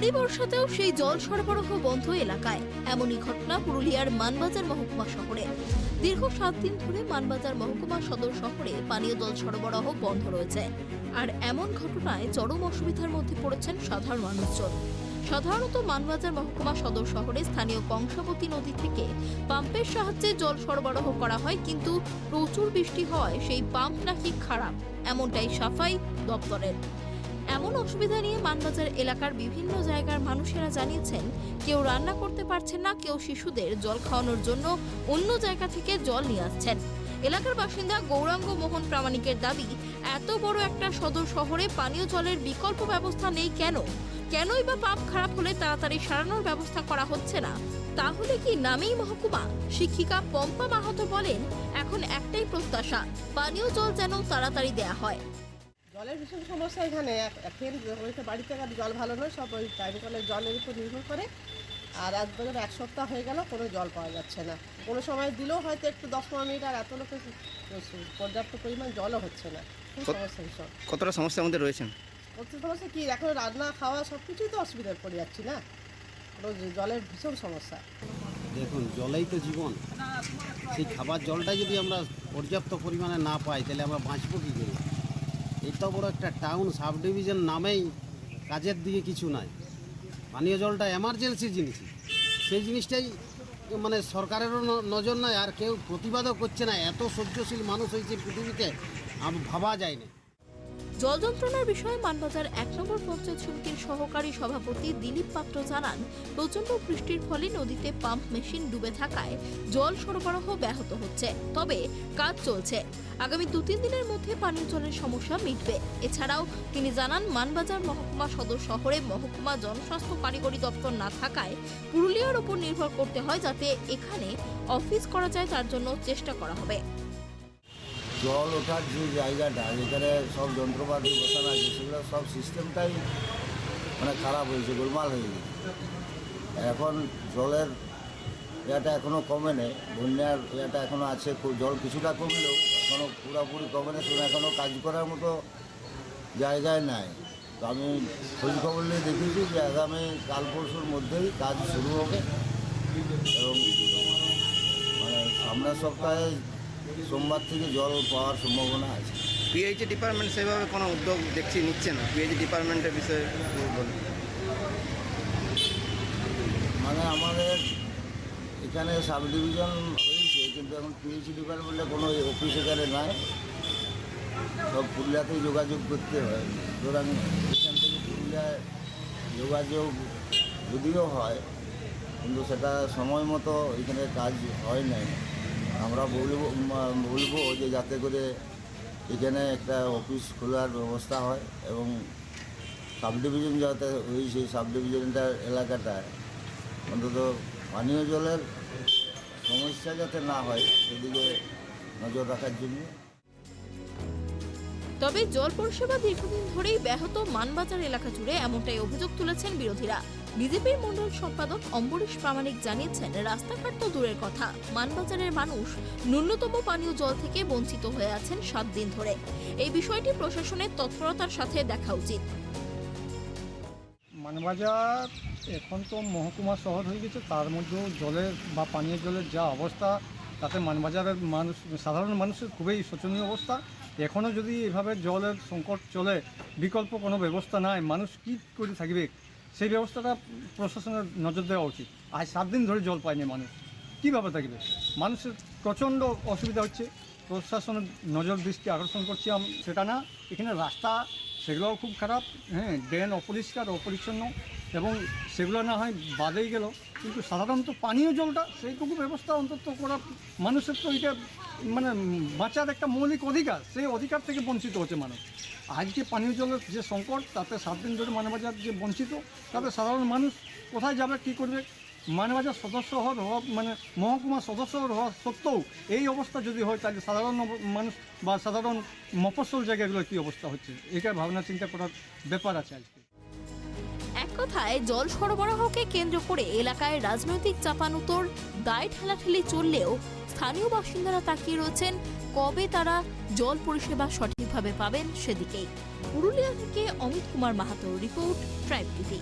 ভারী বর্ষাতেও সেই জল সরবরাহ বন্ধ এলাকায়। এমনই ঘটনা পুরুলিয়ার মানবাজার মহকুমা শহরে। দীর্ঘ 7 দিন ধরে মানবাজার মহকুমা সদর শহরে পানীয় জল সরবরাহ বন্ধ রয়েছে। আর এমন ঘটনায় চরম অসুবিধার মধ্যে পড়েছেন সাধারণ মানুষজন। সাধারণত মানবাজার মহকুমা সদর শহরে স্থানীয় কংসাবতী নদী থেকে পাম্পের সাহায্যে জল সরবরাহ করা হয়, কিন্তু প্রচুর বৃষ্টি হওয়ায় সেই পাম্প নাকি খারাপ, এমনটাই সাফাই দপ্তরের। এমন অসুবিধা নিয়ে মানবাজার এলাকার বিভিন্ন জায়গার মানুষেরা জানিয়েছেন, কেউ রান্না করতে পারছেন না, কেউ শিশুদের জল খাওয়ানোর জন্য অন্য জায়গা থেকে জল নিয়ে আসছেন। এলাকার বাসিন্দা গৌরাঙ্গ মোহন প্রামাণিকের দাবি, এত বড় একটা সদর শহরে পানীয় জলের বিকল্প ব্যবস্থা নেই কেনই বা পাম্প খারাপ হলে তাড়াতাড়ি সারানোর ব্যবস্থা করা হচ্ছে না? তাহলে কি নামেই মহকুমা? শিক্ষিকা পম্পা মাহাতো বলেন, এখন একটাই প্রত্যাশা, পানীয় জল যেন তাড়াতাড়ি দেয়া হয়। জলের ভীষণ সমস্যা এখানে। এখন বাড়িতে জল ভালো নয়, সব ওই টাইম কলের জলের উপর নির্ভর করে। আর একবার 1 সপ্তাহ হয়ে গেল কোনো জল পাওয়া যাচ্ছে না। কোনো সময় দিলেও হয়তো একটু 10-15 মিনিট, আর এত লোকের পর্যাপ্ত পরিমাণ জলও হচ্ছে না। খুব সমস্যা ভীষণ। কতটা সমস্যার মধ্যে রয়েছেন? সমস্যা কি, এখন রান্না খাওয়া সব কিছুই তো অসুবিধায় পড়ে যাচ্ছি না। জলের ভীষণ সমস্যা। দেখুন, জলেই তো জীবন। সেই খাবার জলটা যদি আমরা পর্যাপ্ত পরিমাণে না পাই, তাহলে আমরা বাঁচবো কী করে? এটা বড় একটা টাউন, সাব ডিভিশন নামেই কাজের দিকে কিছু নাই। পানীয় জলটা এমার্জেন্সি জিনিস, সেই জিনিসটাই মানে সরকারেরও নজর নাই, আর কেউ প্রতিবাদও করছে না। এত সহ্যশীল মানুষ হয়েছে পৃথিবীতে, ভাবা যায় না। জল যন্ত্রণার বিষয়ে মানবাজার 1 নম্বর পঞ্চায়েত সমিতির সহকারী সভাপতি দিলীপ পাত্র জানান, প্রচণ্ড বৃষ্টির ফলে নদীতে পাম্প মেশিন ডুবে থাকায় জল সরবরাহ ব্যাহত হচ্ছে। তবে কাজ চলছে, আগামী 2-3 দিনের মধ্যে পানীয় জলের সমস্যা মিটবে। এছাড়াও তিনি জানান, মানবাজার মহকুমা সদর শহরে মহকুমা জনস্বাস্থ্য কারিগরি দপ্তর না থাকায় পুরুলিয়ার উপর নির্ভর করতে হয়। যাতে এখানে অফিস করা যায়, তার জন্য চেষ্টা করা হবে। জল ওঠার যে জায়গাটা, যেখানে সব যন্ত্রপাতি বসানো আছে, সেগুলো সব সিস্টেমটাই মানে খারাপ হয়েছে, গোলমাল হয়ে গেছে। এখন জলের ইয়েটা এখনও কমে নেই, বন্যার ইয়েটা এখনও আছে। জল কিছুটা কমলেও এখনও পুরোপুরি কমে নেই, শুনে এখনও কাজ করার মতো জায়গায় নাই। তো আমি খোঁজ খবর নিয়ে দেখেছি যে আগামী কাল পরশুর মধ্যেই কাজ শুরু হবে, এবং মানে সামনের সপ্তাহে সোমবার থেকে জল পাওয়ার সম্ভাবনা আছে। পিএইচই ডিপার্টমেন্ট সেভাবে কোনো উদ্যোগ নিচ্ছে না। পিএইচই ডিপার্টমেন্টের বিষয়ে বলুন। মানে আমাদের এখানে সাব ডিভিশন হয়েছে, কিন্তু এখন পিএইচই ডিপার্টমেন্টে কোনো অফিস এখানে নাই, সব পুরুলিয়াতেই যোগাযোগ করতে হয়। সুতরাং এখান থেকে পুরুলিয়ায় যোগাযোগ যদিও হয়, কিন্তু সেটা সময় মতো এখানে কাজ হয় নাই। আমরা বলবো যে যাতে করে এখানে একটা অফিস খোলার ব্যবস্থা হয়, এবং সাব ডিভিশন যাতে ওই সেই সাব ডিভিশনটার এলাকাটায় অন্তত পানীয় জলের সমস্যা যাতে না হয় সেদিকে নজর রাখার জন্য। তবে জল পরিষেবা দীর্ঘদিন ধরেই ব্যাহত মানবাজার এলাকা জুড়ে, এমনটাই অভিযোগ তুলেছেন বিরোধীরা। বিজেপির মণ্ডল সম্পাদক অম্বরীশ প্রামাণিক জানিয়েছেন, রাস্তাঘাট তো দূরের কথা, মানবাজারের মানুষ ন্যূনতম পানীয় জল থেকে বঞ্চিত হয়ে আছেন 7 দিন ধরে। এই বিষয়টি প্রশাসনের তৎপরতার সাথে দেখা উচিত। মানবাজার এখন তো মহকুমা শহর হয়ে গেছে, তার মধ্যেও জলের বা পানীয় জলের যা অবস্থা, তাতে মানবাজারের মানুষ, সাধারণ মানুষের খুবই শোচনীয় অবস্থা। এখনও যদি এভাবে জলের সংকট চলে, বিকল্প কোনো ব্যবস্থা নাই, মানুষ কী করে থাকবে, সেই ব্যবস্থাটা প্রশাসনের নজর দেওয়া উচিত। আজ 7 দিন ধরে জল পায়নি মানুষ, কীভাবে থাকবে? মানুষের প্রচণ্ড অসুবিধা হচ্ছে। প্রশাসনের নজর দৃষ্টি আকর্ষণ করছি সেটা না, এখানে রাস্তা সেগুলোও খুব খারাপ, ড্রেন অপরিষ্কার অপরিচ্ছন্ন, এবং সেগুলো না হয় বাদেই গেল, কিন্তু সাধারণত পানীয় জলটা সেইটুকু ব্যবস্থা অন্তত করা, মানুষের তো এটা মানে বাঁচার একটা মৌলিক অধিকার, সেই অধিকার থেকে বঞ্চিত হচ্ছে মানুষ। আজকে পানীয় জলের যে সংকট, তাতে 7 দিন ধরে মানবাজার যে বঞ্চিত, তাতে সাধারণ মানুষ কোথায় যাবে, কী করবে? মানবাজার সদস্য হওয়া মানে মহকুমা সদস্য হওয়া সত্ত্বেও এই অবস্থা যদি হয়, তাহলে সাধারণ মানুষ বা সাধারণ মফস্বল জায়গাগুলোর কী অবস্থা হচ্ছে, এটা ভাবনা চিন্তা করার ব্যাপার আছে আজকে। এক কথায়, জল সরবরাহকে কেন্দ্র করে এলাকায় রাজনৈতিক চাপানুতোর, দায় ঠেলাঠেলি চললেও স্থানীয় বাসিন্দারা তাকিয়ে রয়েছেন কবে তারা জল পরিষেবা সঠিকভাবে পাবেন সেদিকেই। পুরুলিয়া থেকে অমিত কুমার মাহাতোর রিপোর্ট, ট্রাইব টিভি।